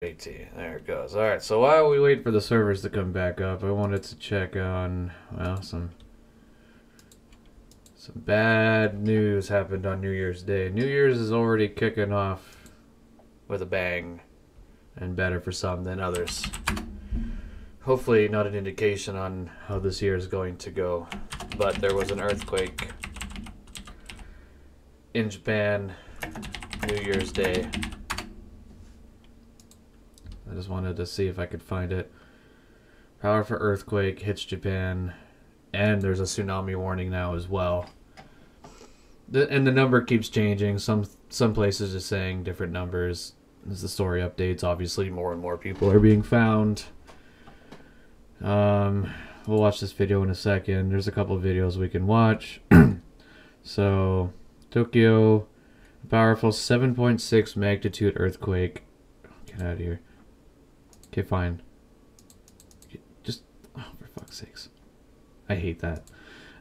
AT. There it goes. Alright, so while we wait for the servers to come back up, I wanted to check on, well, some bad news happened on New Year's Day. New Year's is already kicking off with a bang, and better for some than others. Hopefully not an indication on how this year is going to go, but there was an earthquake in Japan New Year's Day. I just wanted to see if I could find it. Powerful earthquake hits Japan, and there's a tsunami warning now as well. And the number keeps changing. Some places are saying different numbers. As the story updates, obviously more and more people are being found. We'll watch this video in a second. There's a couple of videos we can watch. So, Tokyo, powerful 7.6 magnitude earthquake. Get out of here. Okay, fine. Just, oh, for fuck's sakes. I hate that.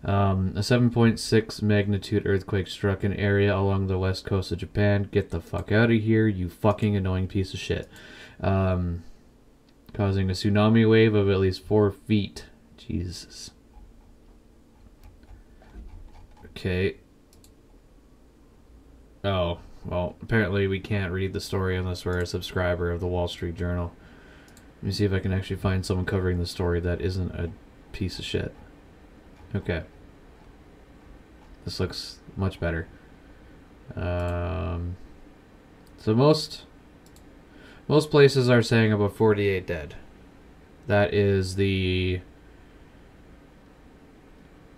A 7.6 magnitude earthquake struck an area along the west coast of Japan. Get the fuck out of here, you fucking annoying piece of shit. Causing a tsunami wave of at least 4 feet. Jesus. Okay. Oh, well, apparently we can't read the story unless we're a subscriber of the Wall Street Journal. Let me see if I can actually find someone covering the story that isn't a piece of shit. Okay. This looks much better. So most places are saying about 48 dead. That is the...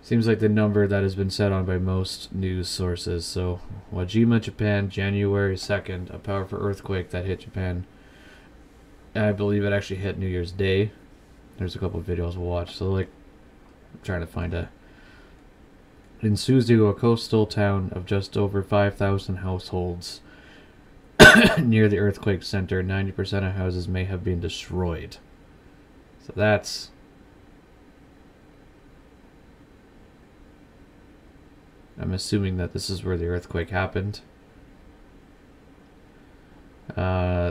seems like the number that has been set on by most news sources. So, Wajima, Japan, January 2nd, a powerful earthquake that hit Japan. I believe it actually hit New Year's Day. There's a couple of videos we'll watch. So, like, I'm trying to find a... In Suzu, a coastal town of just over 5,000 households near the earthquake center, 90% of houses may have been destroyed. So that's... I'm assuming that this is where the earthquake happened.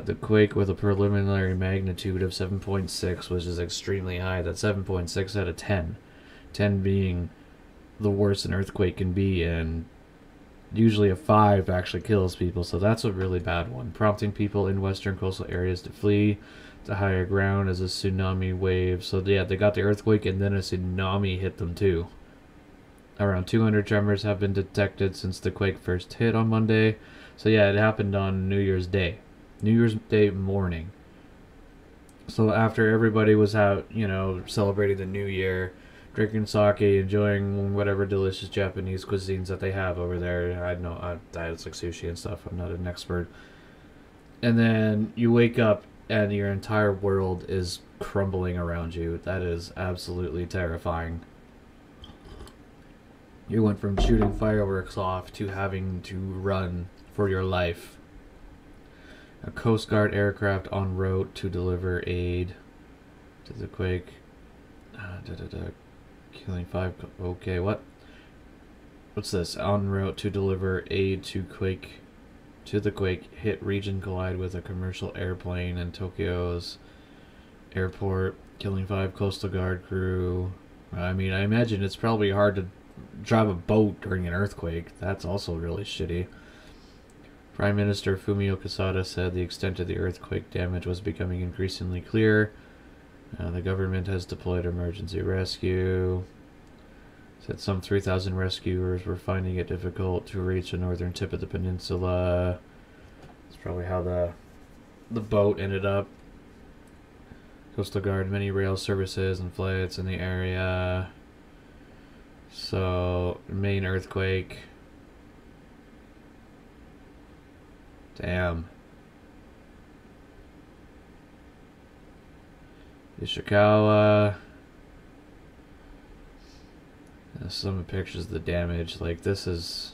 The quake with a preliminary magnitude of 7.6, which is extremely high. That's 7.6 out of 10. 10 being the worst an earthquake can be, and usually a 5 actually kills people, so that's a really bad one. Prompting people in western coastal areas to flee to higher ground as a tsunami wave. So yeah, they got the earthquake and then a tsunami hit them too. Around 200 tremors have been detected since the quake first hit on Monday. So yeah, it happened on New Year's Day. New Year's Day morning. So after everybody was out, you know, celebrating the new year, drinking sake, enjoying whatever delicious Japanese cuisines that they have over there. I know, it's like sushi and stuff. I'm not an expert. And then you wake up and your entire world is crumbling around you. That is absolutely terrifying. You went from shooting fireworks off to having to run for your life. A Coast Guard aircraft en route to deliver aid to the quake. Killing 5. Okay, what? What's this? En route to deliver aid to the quake. Hit region collide with a commercial airplane in Tokyo's airport. Killing 5 Coastal Guard crew. I mean, I imagine it's probably hard to drive a boat during an earthquake. That's also really shitty. Prime Minister Fumio Kishida said the extent of the earthquake damage was becoming increasingly clear. The government has deployed emergency rescue. Said some 3,000 rescuers were finding it difficult to reach the northern tip of the peninsula. That's probably how the boat ended up. Coastal Guard, many rail services and flights in the area. So, main earthquake. Damn. Ishikawa. Some pictures of the damage. Like, this is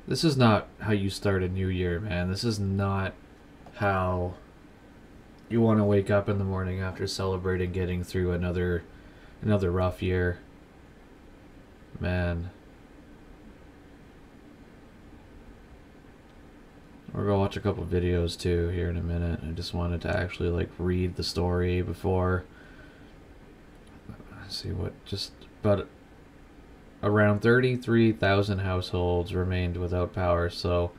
not how you start a new year, man. This is not how you want to wake up in the morning after celebrating getting through another rough year. Man. We're gonna watch a couple videos too here in a minute. I just wanted to actually like read the story before. Let's see what just about around 33,000 households remained without power. So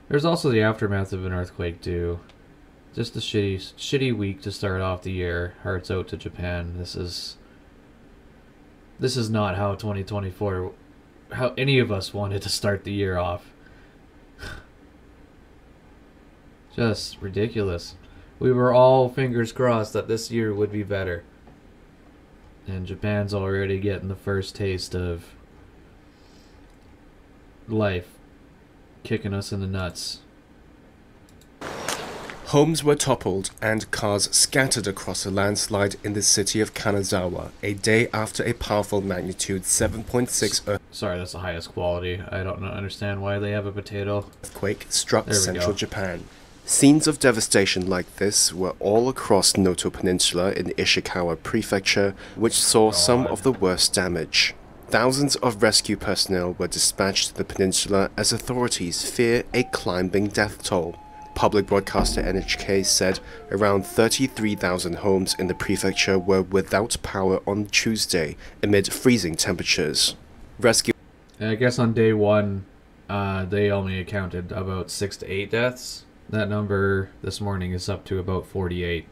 there's also the aftermath of an earthquake too. Just a shitty week to start off the year. Hearts out to Japan. This is not how 2024, how any of us wanted to start the year off. Just ridiculous. We were all fingers crossed that this year would be better. And Japan's already getting the first taste of life kicking us in the nuts. Homes were toppled and cars scattered across a landslide in the city of Kanazawa, a day after a powerful magnitude 7.6 Sorry, that's the highest quality. I don't understand why they have a potato. earthquake struck central Japan. Scenes of devastation like this were all across Noto Peninsula in Ishikawa Prefecture, which saw some of the worst damage. Thousands of rescue personnel were dispatched to the peninsula as authorities fear a climbing death toll. Public broadcaster NHK said around 33,000 homes in the prefecture were without power on Tuesday amid freezing temperatures. Rescue. I guess on day one, they only accounted about 6 to 8 deaths. That number this morning is up to about 48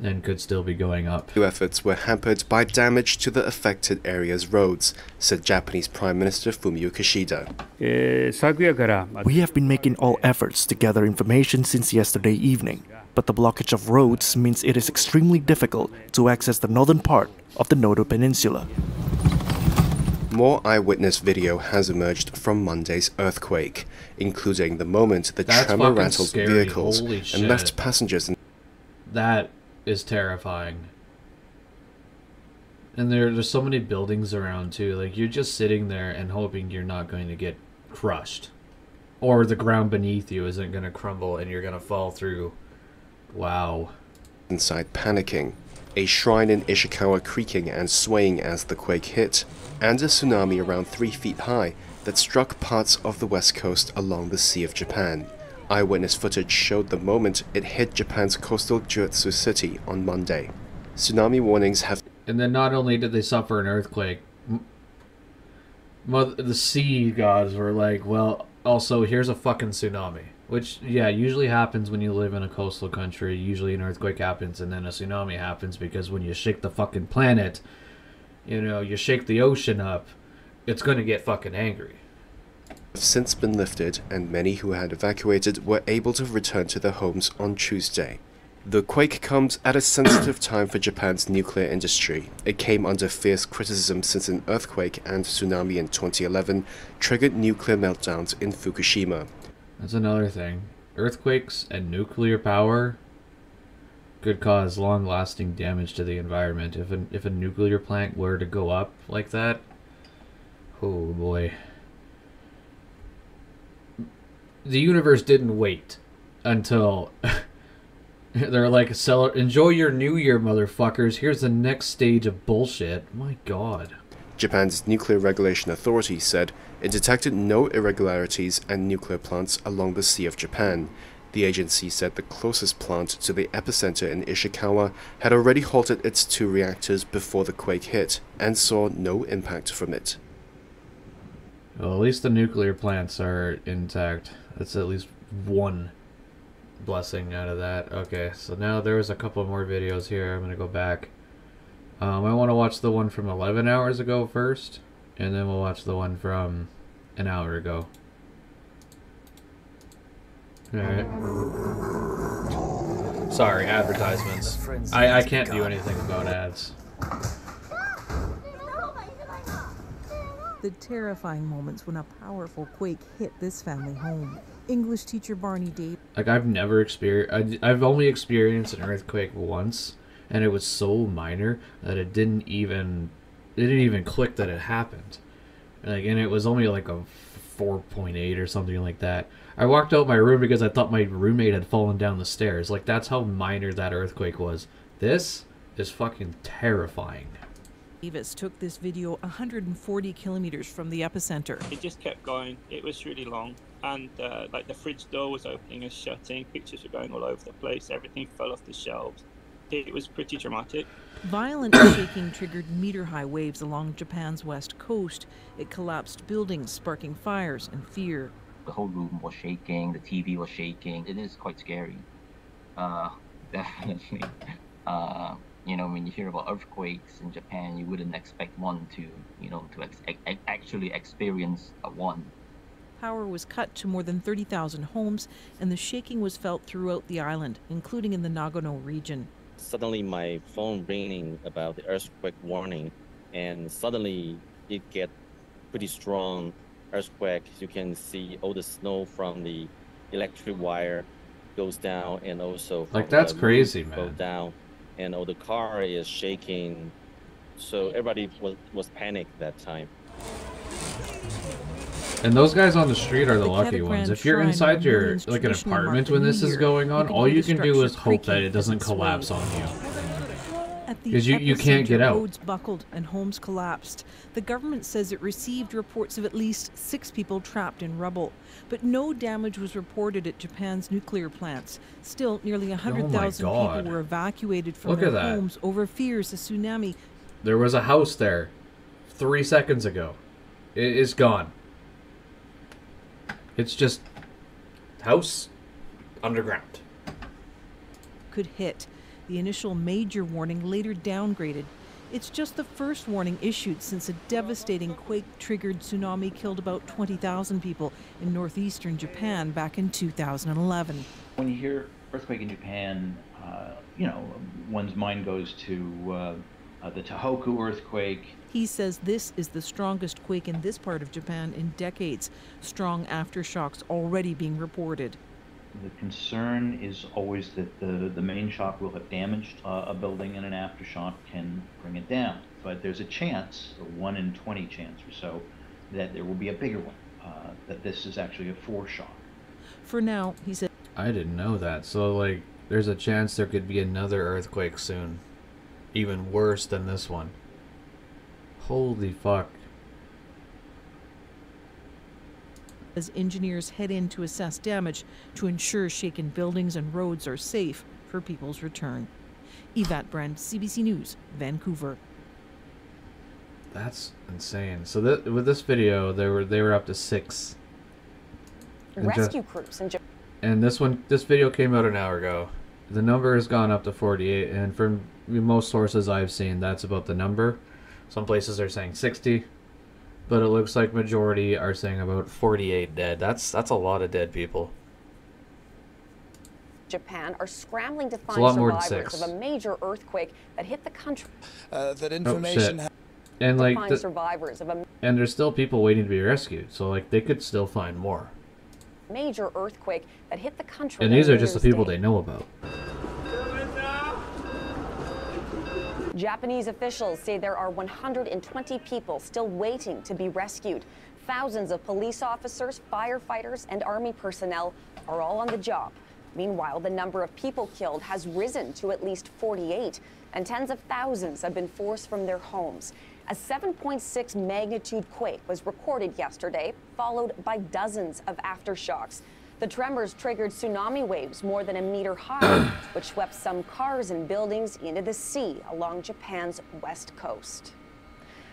and could still be going up. Efforts were hampered by damage to the affected area's roads, said Japanese Prime Minister Fumio Kishida. We have been making all efforts to gather information since yesterday evening, but the blockage of roads means it is extremely difficult to access the northern part of the Noto Peninsula. More eyewitness video has emerged from Monday's earthquake, including the moment the tremor rattled vehicles and left passengers in. That is terrifying. And there's so many buildings around too. Like, you're just sitting there and hoping you're not going to get crushed, or the ground beneath you isn't going to crumble and you're going to fall through. Wow. Inside panicking, a shrine in Ishikawa creaking and swaying as the quake hit, and a tsunami around 3 feet high that struck parts of the west coast along the Sea of Japan. Eyewitness footage showed the moment it hit Japan's coastal Jutsu city on Monday. Tsunami warnings have. And then not only did they suffer an earthquake, the sea gods were like, well, also here's a fucking tsunami. Which, yeah, usually happens when you live in a coastal country. Usually an earthquake happens and then a tsunami happens, because when you shake the fucking planet, you know, you shake the ocean up, it's gonna get fucking angry. Since been lifted, and many who had evacuated were able to return to their homes on Tuesday. The quake comes at a sensitive time for Japan's nuclear industry. It came under fierce criticism since an earthquake and tsunami in 2011 triggered nuclear meltdowns in Fukushima. That's another thing. Earthquakes and nuclear power could cause long-lasting damage to the environment. If a nuclear plant were to go up like that, oh boy. The universe didn't wait until they're like, enjoy your new year, motherfuckers. Here's the next stage of bullshit. My god. Japan's Nuclear Regulation Authority said it detected no irregularities at nuclear plants along the Sea of Japan. The agency said the closest plant to the epicenter in Ishikawa had already halted its 2 reactors before the quake hit and saw no impact from it. Well, at least the nuclear plants are intact. That's at least one blessing out of that. Okay, so now there was a couple more videos here. I'm going to go back. I want to watch the one from 11 hours ago first, and then we'll watch the one from an hour ago. Alright. Sorry, advertisements. I can't do anything about ads. The terrifying moments when a powerful quake hit this family home. English teacher Barney Davis. Like, I've never experienced. I've only experienced an earthquake once, and it was so minor that it didn't even click that it happened. Like, and it was only like a 4.8 or something like that. I walked out my room because I thought my roommate had fallen down the stairs. Like, that's how minor that earthquake was. This is fucking terrifying. Davis took this video 140 kilometers from the epicenter. It just kept going. It was really long. And like the fridge door was opening and shutting. Pictures were going all over the place. Everything fell off the shelves. It was pretty dramatic. Violent shaking triggered meter-high waves along Japan's west coast. It collapsed buildings, sparking fires and fear. The whole room was shaking. The TV was shaking. It is quite scary. Definitely. You know, when you hear about earthquakes in Japan, you wouldn't expect one to, you know, to actually experience one. Power was cut to more than 30,000 homes, and the shaking was felt throughout the island, including in the Nagano region. Suddenly my phone ringing about the earthquake warning, and suddenly it get pretty strong earthquake. You can see all the snow from the electric wire goes down, and also like that's crazy, man. Go down, and all the car is shaking. So everybody was panicked that time. And those guys on the street are the lucky ones. If you're inside your, like, an apartment when this is going on, all you can do is hope that it doesn't collapse on you. Because you can't get out. Roads buckled and homes collapsed. The government says it received reports of at least 6 people trapped in rubble. But no damage was reported at Japan's nuclear plants. Still, nearly 100,000 people were evacuated from their homes over fears of tsunami. There was a house there 3 seconds ago. It is gone. It's just house underground. Could hit. The initial major warning later downgraded. It's just the first warning issued since a devastating quake-triggered tsunami killed about 20,000 people in northeastern Japan back in 2011. When you hear earthquake in Japan, you know, one's mind goes to the Tohoku earthquake. He says this is the strongest quake in this part of Japan in decades. Strong aftershocks already being reported. The concern is always that the main shock will have damaged a building, and an aftershock can bring it down. But there's a chance, a 1 in 20 chance or so, that there will be a bigger one, that this is actually a foreshock. For now, he said, I didn't know that. So, like, there's a chance there could be another earthquake soon. Even worse than this one. Holy fuck. As engineers head in to assess damage to ensure shaken buildings and roads are safe for people's return. Yvette Brand, CBC News, Vancouver. That's insane. So with this video, they were up to 6 rescue crews in Japan. And this video came out an hour ago. The number has gone up to 48, and from most sources I've seen, that's about the number. Some places are saying 60, but it looks like majority are saying about 48 dead. That's a lot of dead people. Japan are scrambling to find survivors of a major earthquake that hit the country. That information. And like survivors of a and there's still people waiting to be rescued, so like they could still find more. Major earthquake that hit the country. And these are just the people they know about. Japanese officials say there are 120 people still waiting to be rescued. Thousands of police officers, firefighters, and army personnel are all on the job. Meanwhile, the number of people killed has risen to at least 48, and tens of thousands have been forced from their homes. A 7.6 magnitude quake was recorded yesterday, followed by dozens of aftershocks. The tremors triggered tsunami waves more than a meter high, which swept some cars and buildings into the sea along Japan's west coast.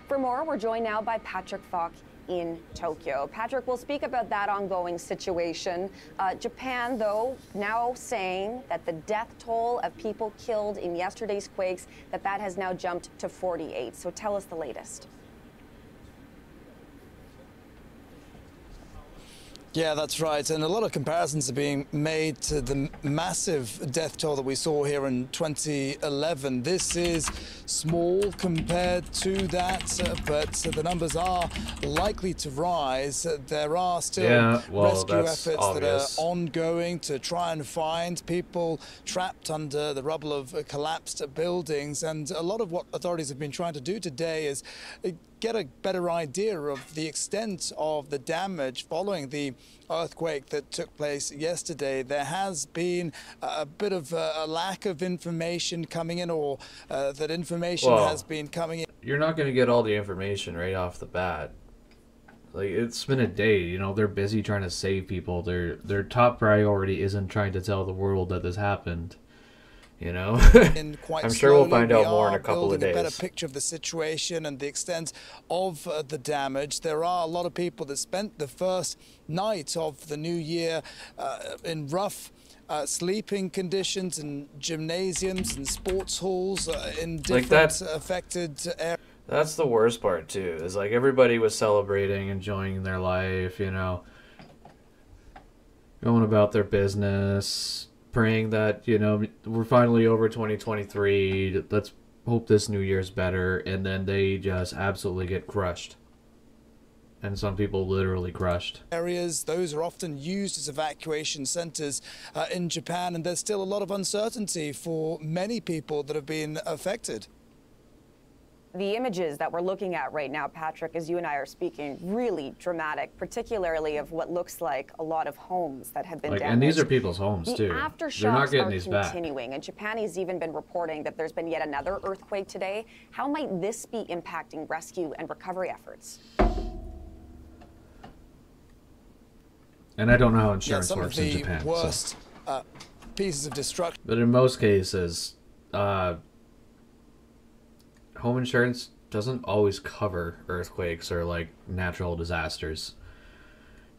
For more, we're joined now by Patrick Falk in Tokyo. Patrick, will speak about that ongoing situation. Japan, though, now saying that the death toll of people killed in yesterday's quakes, that has now jumped to 48. So tell us the latest. Yeah, that's right. And a lot of comparisons are being made to the massive death toll that we saw here in 2011. This is small compared to that, but the numbers are likely to rise. There are still rescue efforts that are ongoing to try and find people trapped under the rubble of collapsed buildings. And a lot of what authorities have been trying to do today is get a better idea of the extent of the damage following the earthquake that took place yesterday, there has been a bit of a lack of information coming in, or that information has been coming in. You're not going to get all the information right off the bat. Like, it's been a day, you know, they're busy trying to save people. Their top priority isn't trying to tell the world that this happened. You know, I'm sure we'll find out more in a couple of days. A better picture of the situation and the extent of the damage. There are a lot of people that spent the first night of the new year in rough sleeping conditions in gymnasiums and sports halls in different affected areas. That's the worst part too, is like everybody was celebrating, enjoying their life, you know, going about their business, praying that, you know, we're finally over 2023, let's hope this new year's better, and then they just absolutely get crushed. And some people literally crushed. Areas, those are often used as evacuation centers in Japan, and there's still a lot of uncertainty for many people that have been affected. The images that we're looking at right now, Patrick, as you and I are speaking, really dramatic, particularly of what looks like a lot of homes that have been damaged. And these are people's homes, too. The aftershocks They're not getting are these continuing, back. and Japan has even been reporting that there's been yet another earthquake today. How might this be impacting rescue and recovery efforts? And I don't know how insurance works in Japan. Some of the worst pieces of destruction. But in most cases, home insurance doesn't always cover earthquakes or like natural disasters.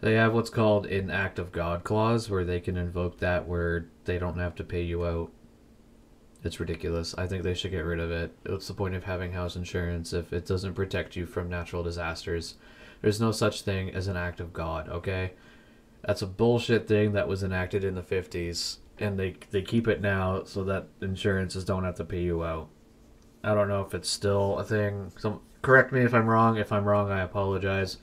They have what's called an act of God clause where they can invoke that where they don't have to pay you out. It's ridiculous. I think they should get rid of it. What's the point of having house insurance if it doesn't protect you from natural disasters? There's no such thing as an act of God, okay? That's a bullshit thing that was enacted in the 50s, and they keep it now so that insurances don't have to pay you out. I don't know if it's still a thing. So correct me if I'm wrong. If I'm wrong, I apologize.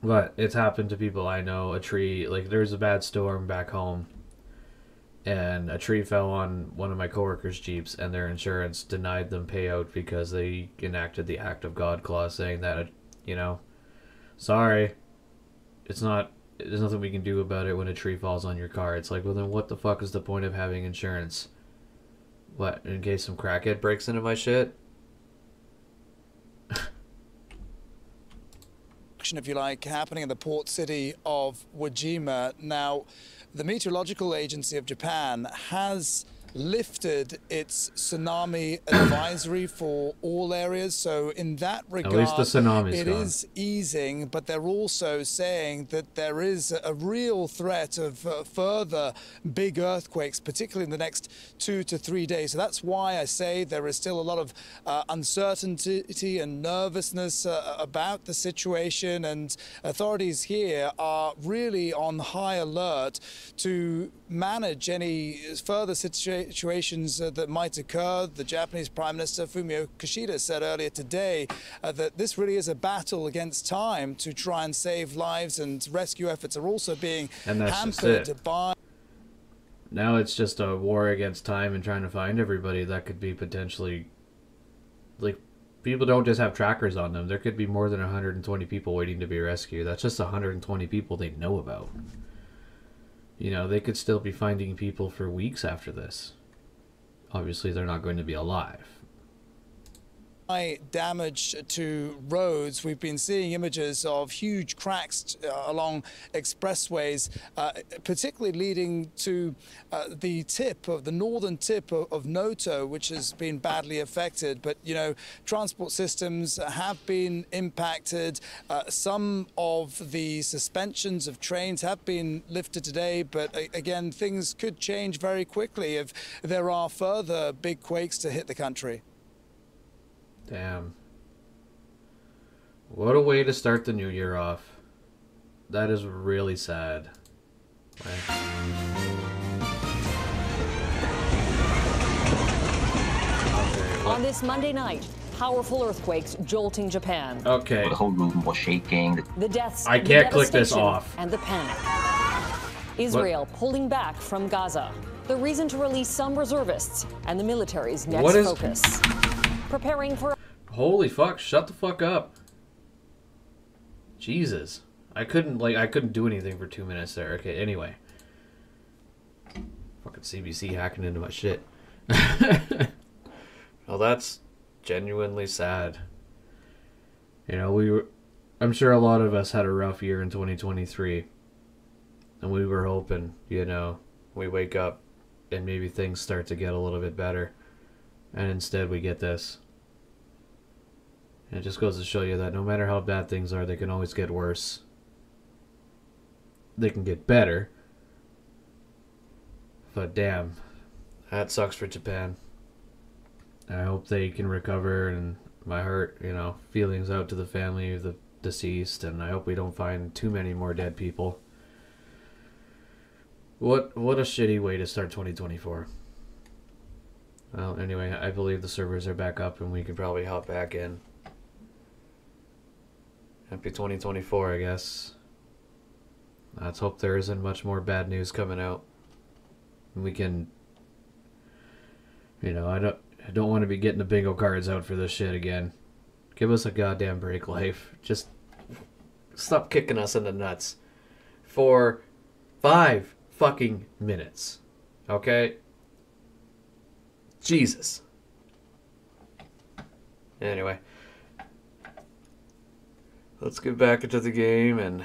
But it's happened to people I know. A tree, like there's a bad storm back home, and a tree fell on one of my coworkers' Jeeps, and their insurance denied them payout because they enacted the act of God clause saying that, you know, sorry, there's nothing we can do about it when a tree falls on your car. It's like, well then what the fuck is the point of having insurance? What, in case some crackhead breaks into my shit? If you like, happening in the port city of Wajima. Now, the Meteorological Agency of Japan has lifted its tsunami advisory for all areas, so in that regard, at least the tsunami's it gone. is easing, but they're also saying that there is a real threat of further big earthquakes, particularly in the next 2 to 3 days. So that's why I say there is still a lot of uncertainty and nervousness about the situation, and authorities here are really on high alert to manage any further situations that might occur. The Japanese Prime Minister Fumio Kishida said earlier today that this really is a battle against time to try and save lives, and rescue efforts are also being hampered by... Now it's just a war against time and trying to find everybody that could be potentially... Like, people don't just have trackers on them. There could be more than 120 people waiting to be rescued. That's just 120 people they know about. You know, they could still be finding people for weeks after this. Obviously, they're not going to be alive. Damage to roads. We've been seeing images of huge cracks along expressways, particularly leading to the northern tip of Noto, which has been badly affected. But, you know, transport systems have been impacted. Some of the suspensions of trains have been lifted today, but again, things could change very quickly if there are further big quakes to hit the country. Damn. What a way to start the new year off. That is really sad. On this Monday night, powerful earthquakes jolting Japan. Okay. The whole room was shaking. The deaths, I can't click this off. And the panic. Israel pulling back from Gaza. The reason to release some reservists and the military's next focus. Preparing for... Holy fuck, shut the fuck up. Jesus. I couldn't do anything for 2 minutes there. Okay, anyway. Fucking CBC hacking into my shit. Well, that's genuinely sad. You know, I'm sure a lot of us had a rough year in 2023. And we were hoping, you know, we wake up and maybe things start to get a little bit better. And instead we get this. And it just goes to show you that no matter how bad things are, they can always get worse. They can get better. But damn, that sucks for Japan. I hope they can recover, and my heart, you know, feelings out to the family of the deceased, and I hope we don't find too many more dead people. What a shitty way to start 2024. Well, anyway, I believe the servers are back up and we can probably hop back in. Happy 2024, I guess. Let's hope there isn't much more bad news coming out. We can, you know, I don't want to be getting the bingo cards out for this shit again. Give us a goddamn break, life. Just stop kicking us in the nuts for 5 fucking minutes. Okay? Jesus. Anyway, let's get back into the game and